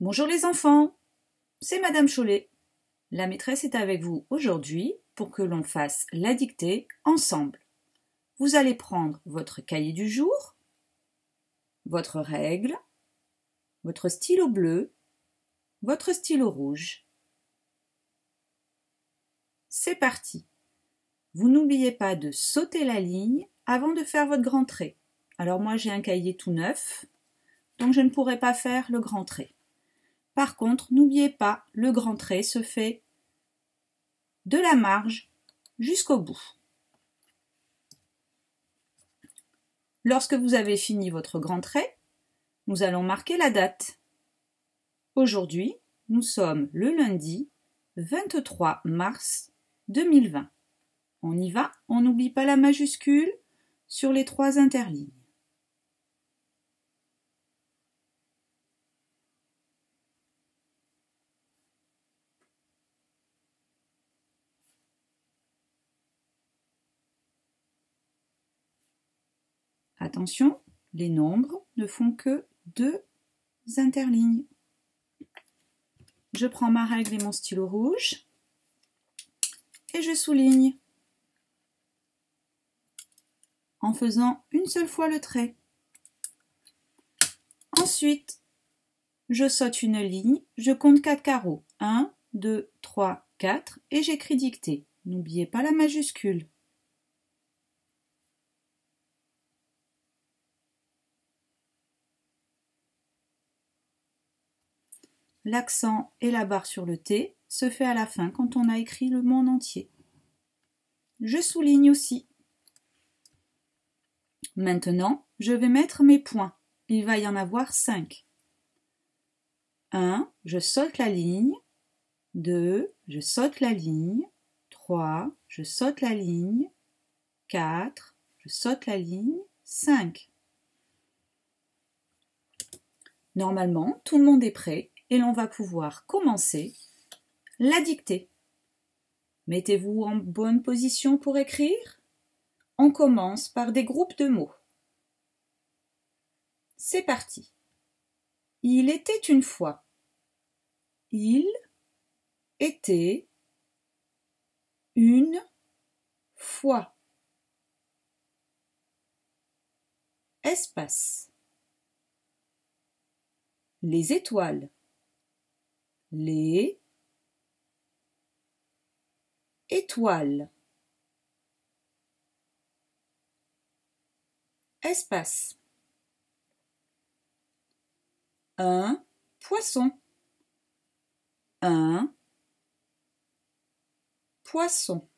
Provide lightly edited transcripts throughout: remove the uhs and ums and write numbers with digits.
Bonjour les enfants, c'est Madame Chollet. La maîtresse est avec vous aujourd'hui pour que l'on fasse la dictée ensemble. Vous allez prendre votre cahier du jour, votre règle, votre stylo bleu, votre stylo rouge. C'est parti. Vous n'oubliez pas de sauter la ligne avant de faire votre grand trait. Alors moi j'ai un cahier tout neuf, donc je ne pourrai pas faire le grand trait. Par contre, n'oubliez pas, le grand trait se fait de la marge jusqu'au bout. Lorsque vous avez fini votre grand trait, nous allons marquer la date. Aujourd'hui, nous sommes le lundi 23 mars 2020. On y va, on n'oublie pas la majuscule sur les 3 interlignes. Attention, les nombres ne font que 2 interlignes. Je prends ma règle et mon stylo rouge et je souligne en faisant une seule fois le trait. Ensuite, je saute une ligne, je compte 4 carreaux. 1, 2, 3, 4 et j'écris dictée. N'oubliez pas la majuscule. L'accent et la barre sur le T se fait à la fin quand on a écrit le mot en entier. Je souligne aussi. Maintenant, je vais mettre mes points. Il va y en avoir 5. 1, je saute la ligne. 2, je saute la ligne. 3, je saute la ligne. 4, je saute la ligne. 5. Normalement, tout le monde est prêt et l'on va pouvoir commencer la dictée. Mettez-vous en bonne position pour écrire. On commence par des groupes de mots. C'est parti. Il était une fois. Il était une fois. Espace. Les étoiles. Les étoiles. Espace. Un poisson. Un poisson.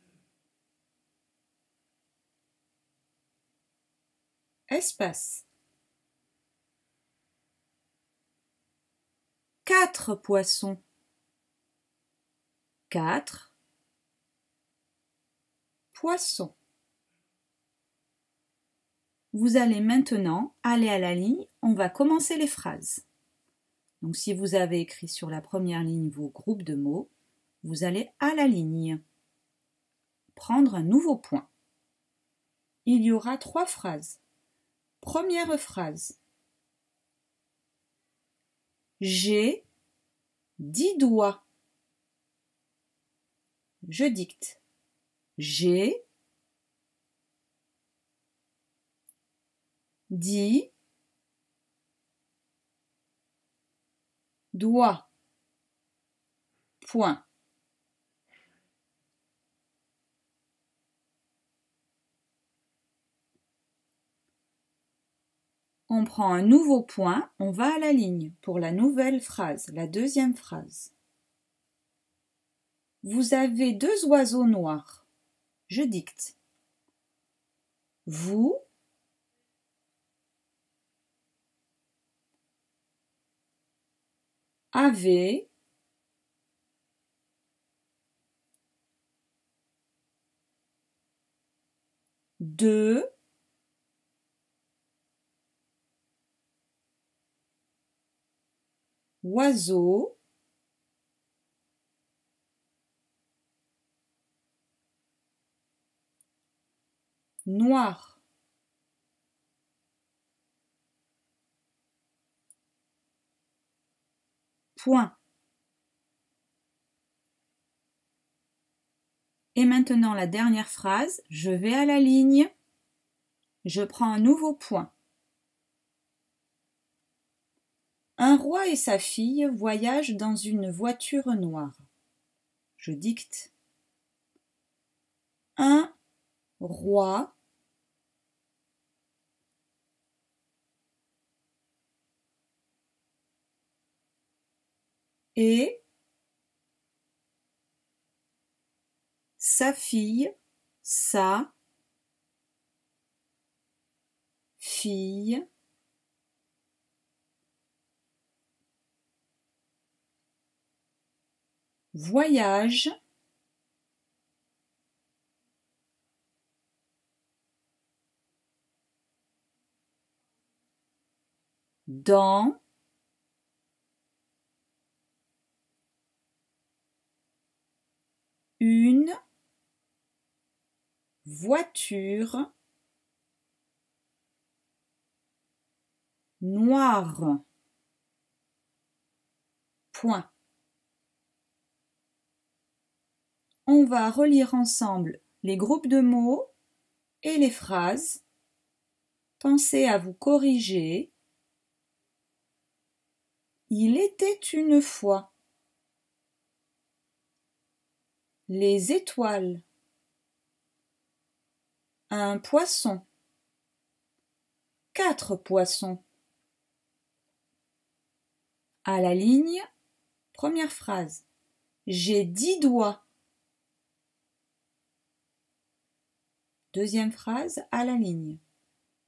Espace. 4 poissons. 4 poissons. Vous allez maintenant aller à la ligne, on va commencer les phrases. Donc si vous avez écrit sur la première ligne vos groupes de mots, vous allez à la ligne. Prendre un nouveau point. Il y aura 3 phrases. Première phrase. J'ai 10 doigts. Je dicte. J'ai 10 doigts. Point. On prend un nouveau point, on va à la ligne pour la nouvelle phrase, la deuxième phrase. Vous avez 2 oiseaux noirs. Je dicte. Vous avez 2 oiseaux noirs. point. Et maintenant la dernière phrase, je vais à la ligne, je prends un nouveau point. Un roi et sa fille voyagent dans une voiture noire. Je dicte. Un roi et sa fille, voyage dans une voiture noire. Point. On va relire ensemble les groupes de mots et les phrases. Pensez à vous corriger. Il était une fois. Les étoiles. Un poisson. 4 poissons. À la ligne, première phrase. J'ai 10 doigts. Deuxième phrase, à la ligne.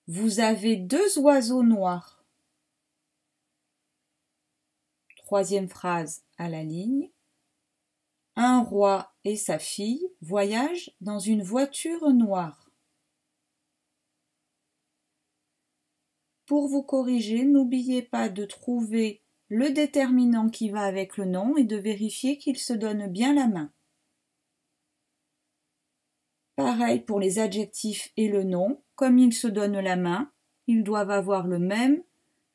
Vous avez 2 oiseaux noirs. Troisième phrase, à la ligne. Un roi et sa fille voyagent dans une voiture noire. Pour vous corriger, n'oubliez pas de trouver le déterminant qui va avec le nom et de vérifier qu'il se donne bien la main. Pareil pour les adjectifs et le nom, comme ils se donnent la main, ils doivent avoir le même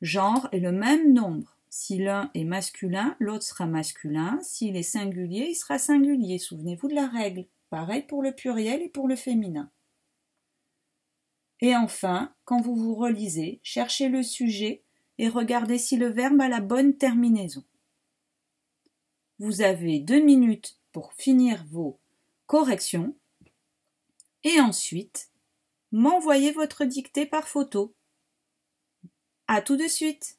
genre et le même nombre. Si l'un est masculin, l'autre sera masculin. S'il est singulier, il sera singulier. Souvenez-vous de la règle. Pareil pour le pluriel et pour le féminin. Et enfin, quand vous vous relisez, cherchez le sujet et regardez si le verbe a la bonne terminaison. Vous avez 2 minutes pour finir vos corrections et ensuite m'envoyez votre dictée par photo. À tout de suite!